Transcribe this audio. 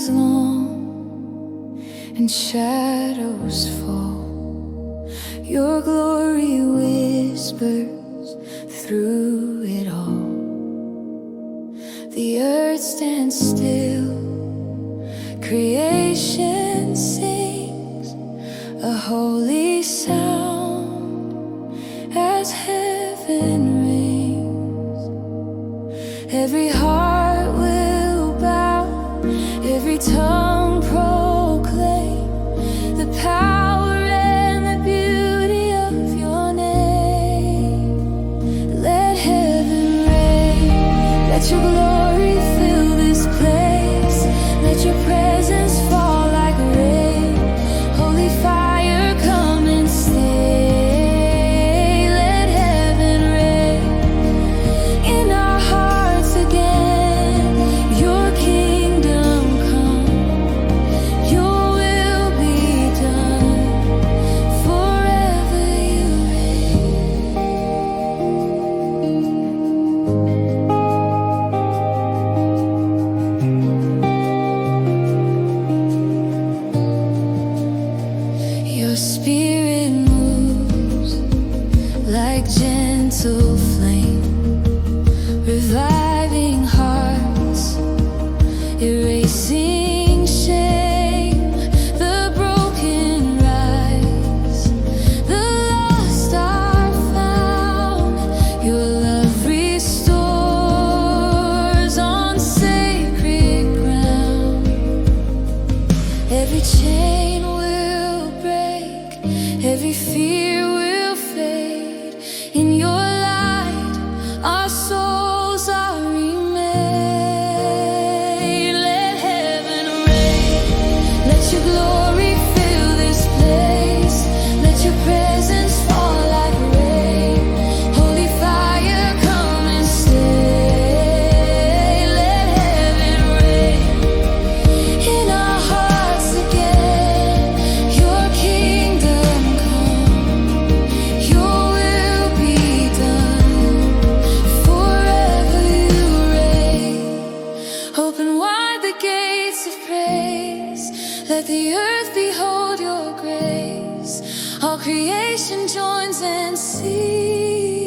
is long and shadows fall. Your glory whispers through it all. The earth stands still, creation sings a holy sound as heaven rings. Every heart will bow, every tongue proclaim the power and the beauty of your name. Let heaven reign, let your glory fill this place, let your presence fall like rain. Holy fire, come and stay. Let heaven reign in our hearts again. Your kingdom come, your will be done. Forever you reign. Your spirit moves like gentle flame, reviving hearts, erasing shame. The broken rise, the lost are found. Your love restores on sacred ground. Every chain will break, every fear will fade. In your light, our souls are remade. Let heaven reign, let your glory fill this place, let your presence fall like rain. Holy fire, come and stay. Let heaven reign in our hearts again. Your kingdom come, your will be done. Forever you reign. Open wide the gates of praise, let the earth behold your grace. All creation joins and sees.